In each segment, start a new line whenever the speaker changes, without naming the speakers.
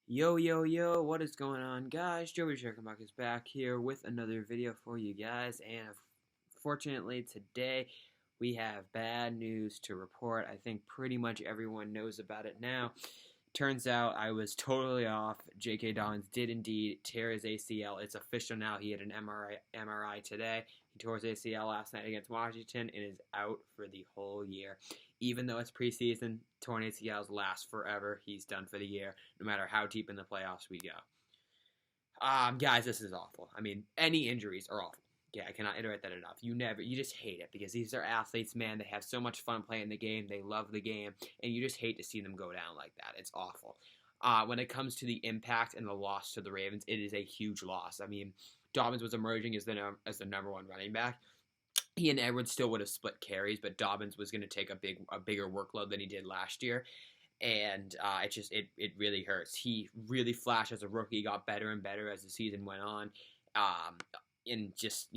Yo, yo, yo, what is going on, guys? Joey Sherkenbach is back here with another video for you guys, and fortunately today we have bad news to report. I think pretty much everyone knows about it now. Turns out I was totally off. J.K. Dobbins did indeed tear his ACL. It's official now. He had an MRI today. He tore his ACL last night against Washington and is out for the whole year. Even though it's preseason, torn ACLs last forever. He's done for the year, no matter how deep in the playoffs we go. Guys, this is awful. I mean, any injuries are awful. Yeah, I cannot iterate that enough. You just hate it because these are athletes, man. They have so much fun playing the game. They love the game, and you just hate to see them go down like that. It's awful. When it comes to the impact and the loss to the Ravens, it is a huge loss. I mean, Dobbins was emerging as the number one running back. He and Edwards still would have split carries, but Dobbins was going to take a bigger workload than he did last year, and it really hurts. He really flashed as a rookie, got better and better as the season went on. And just,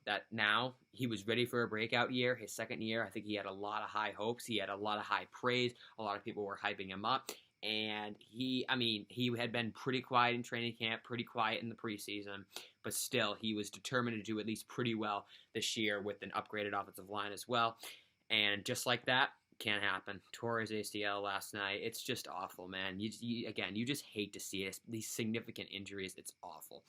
that now he was ready for a breakout year. His second year, I think he had a lot of high hopes. He had a lot of high praise. A lot of people were hyping him up. And he had been pretty quiet in training camp, pretty quiet in the preseason, but still, he was determined to do at least pretty well this year with an upgraded offensive line as well. And just like that, can't happen. Tore his ACL last night. It's just awful, man. You just hate to see it. These significant injuries, it's awful.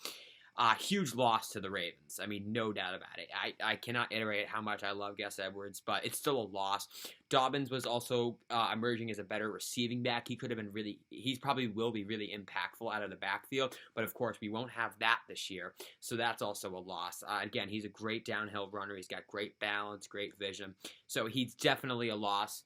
Huge loss to the Ravens. I mean, no doubt about it. I cannot iterate how much I love Gus Edwards, but it's still a loss. Dobbins was also emerging as a better receiving back. He probably will be really impactful out of the backfield, but of course, we won't have that this year, so that's also a loss. Again, he's a great downhill runner. He's got great balance, great vision, so he's definitely a loss.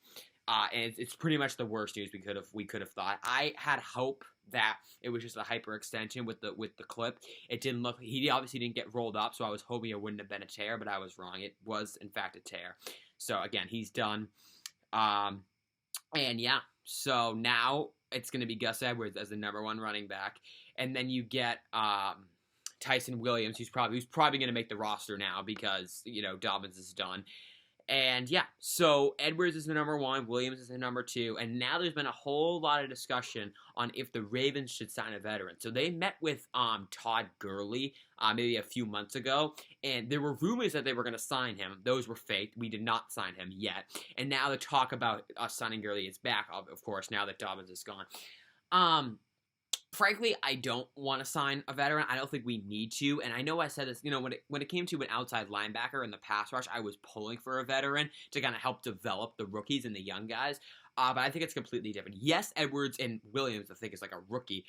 And it's pretty much the worst news we could have thought. I had hope that it was just a hyperextension with the clip. It didn't look. He obviously didn't get rolled up, so I was hoping it wouldn't have been a tear, but I was wrong. It was in fact a tear. So again, he's done. And yeah, so now it's going to be Gus Edwards as the number one running back, and then you get Ty'Son Williams, who's probably going to make the roster now because Dobbins is done. And yeah, so Edwards is the number one, Williams is the number two, and now there's been a whole lot of discussion on if the Ravens should sign a veteran. So they met with Todd Gurley maybe a few months ago, and there were rumors that they were going to sign him. Those were fake. We did not sign him yet. And now the talk about us signing Gurley is back, of course, now that Dobbins is gone. Frankly, I don't want to sign a veteran. I don't think we need to. And I know I said this, when it came to an outside linebacker in the pass rush, I was pulling for a veteran to kind of help develop the rookies and the young guys. But I think it's completely different. Yes, Edwards and Williams, I think, is like a rookie.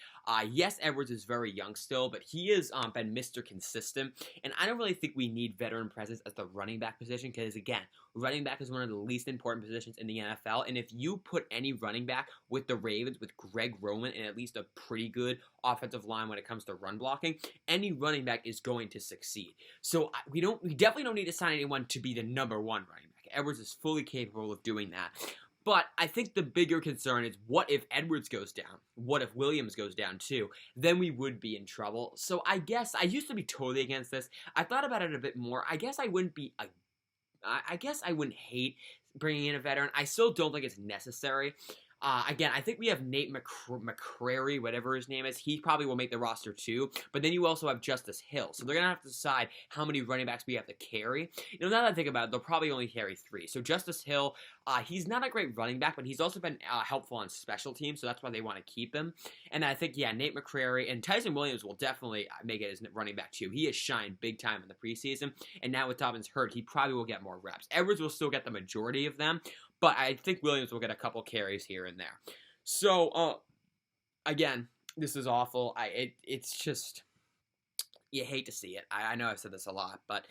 Yes, Edwards is very young still, but he has been Mr. Consistent. And I don't really think we need veteran presence at the running back position because, again, running back is one of the least important positions in the NFL. And if you put any running back with the Ravens, with Greg Roman, and at least a pretty good offensive line when it comes to run blocking, any running back is going to succeed. So we definitely don't need to sign anyone to be the number one running back. Edwards is fully capable of doing that. But I think the bigger concern is, what if Edwards goes down? What if Williams goes down too? Then we would be in trouble. So I guess I used to be totally against this. I thought about it a bit more. I guess I wouldn't hate bringing in a veteran. I still don't think it's necessary. Again, I think we have Nate McCrary, whatever his name is. He probably will make the roster too. But then you also have Justice Hill. So they're going to have to decide how many running backs we have to carry. Now that I think about it, they'll probably only carry 3. So Justice Hill, he's not a great running back, but he's also been helpful on special teams. So that's why they want to keep him. And I think, Nate McCrary and Ty'Son Williams will definitely make it as running back too. He has shined big time in the preseason. And now with Dobbins hurt, he probably will get more reps. Edwards will still get the majority of them. But I think Williams will get a couple carries here and there. So, again, this is awful. It's just, you hate to see it. I know I've said this a lot, but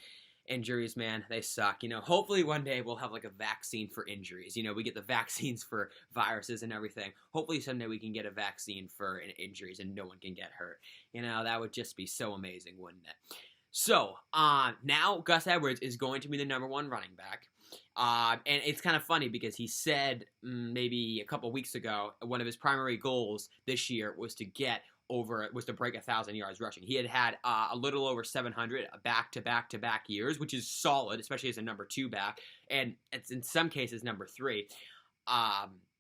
injuries, man, they suck. Hopefully one day we'll have like a vaccine for injuries. We get the vaccines for viruses and everything. Hopefully someday we can get a vaccine for injuries and no one can get hurt. That would just be so amazing, wouldn't it? So, now Gus Edwards is going to be the number one running back. And it's kind of funny because he said maybe a couple weeks ago, one of his primary goals this year was to break 1,000 yards rushing. He had a little over 700 back-to-back years, which is solid, especially as a number 2 back, and it's in some cases number 3.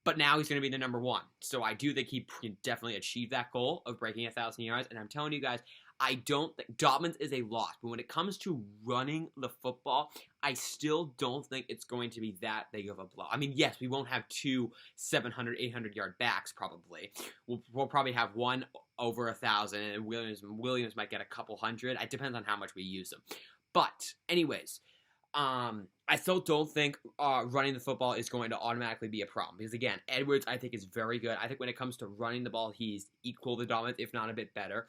But now he's going to be the number one. So I do think he can definitely achieve that goal of breaking 1,000 yards. And I'm telling you guys, I don't think Dobbins is a loss. But when it comes to running the football, I still don't think it's going to be that big of a blow. I mean, yes, we won't have two 700, 800-yard backs probably. We'll probably have one over 1,000, and Williams might get a couple hundred. It depends on how much we use them. But anyways, I still don't think running the football is going to automatically be a problem. Because, again, Edwards, I think, is very good. I think when it comes to running the ball, he's equal to Dobbins, if not a bit better.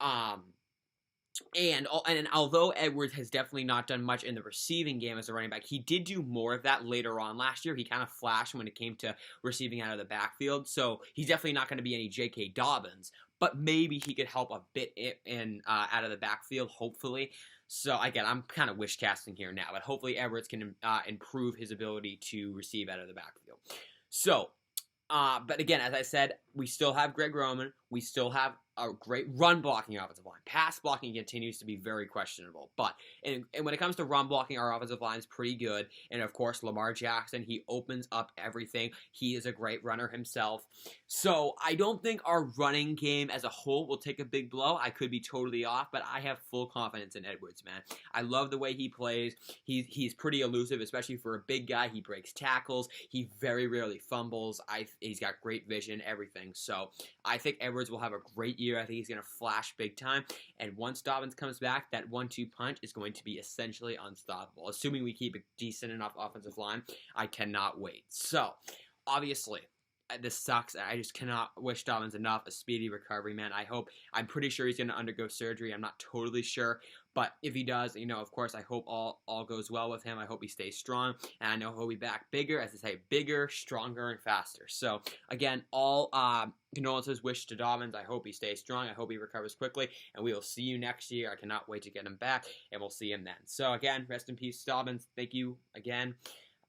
And although Edwards has definitely not done much in the receiving game as a running back, he did do more of that later on last year. He kind of flashed when it came to receiving out of the backfield. So he's definitely not going to be any J.K. Dobbins. But maybe he could help a bit in out of the backfield, hopefully. So, again, I'm kind of wish casting here now, but hopefully Edwards can improve his ability to receive out of the backfield. So, but again, as I said, we still have Greg Roman. We still have a great run blocking offensive line. Pass blocking continues to be very questionable. But and when it comes to run blocking, our offensive line is pretty good. And, of course, Lamar Jackson, he opens up everything. He is a great runner himself. So I don't think our running game as a whole will take a big blow. I could be totally off, but I have full confidence in Edwards, man. I love the way he plays. He's pretty elusive, especially for a big guy. He breaks tackles. He very rarely fumbles. He's got great vision, everything. So I think Edwards will have a great year. I think he's going to flash big time. And once Dobbins comes back, that 1-2 punch is going to be essentially unstoppable. Assuming we keep a decent enough offensive line, I cannot wait. So, obviously, this sucks. I just cannot wish Dobbins enough a speedy recovery, man. I'm pretty sure he's going to undergo surgery. I'm not totally sure. But if he does, of course, I hope all goes well with him. I hope he stays strong. And I know he'll be back bigger, as they say, bigger, stronger, and faster. So, again, all condolences wish to Dobbins. I hope he stays strong. I hope he recovers quickly. And we will see you next year. I cannot wait to get him back. And we'll see him then. So, again, rest in peace, Dobbins. Thank you again.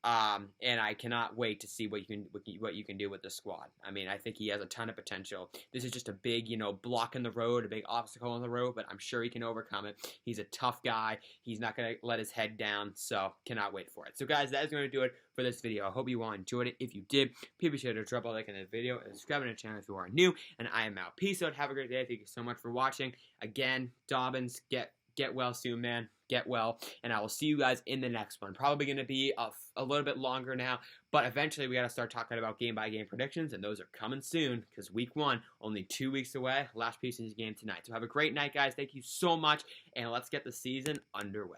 And I cannot wait to see what you can do with the squad. I mean, I think he has a ton of potential. This is just a big, block in the road, a big obstacle in the road, but I'm sure he can overcome it. He's a tough guy. He's not going to let his head down, so cannot wait for it. So, guys, that is going to do it for this video. I hope you all enjoyed it. If you did, please be sure to drop a like on the video and subscribe to the channel if you are new. And I am out. Peace out. Have a great day. Thank you so much for watching. Again, Dobbins, get well soon, man. Get well, and I will see you guys in the next one. Probably going to be a little bit longer now, but eventually we got to start talking about game-by-game predictions, and those are coming soon because week 1, only 2 weeks away. Last piece of this game tonight. So have a great night, guys. Thank you so much, and let's get the season underway.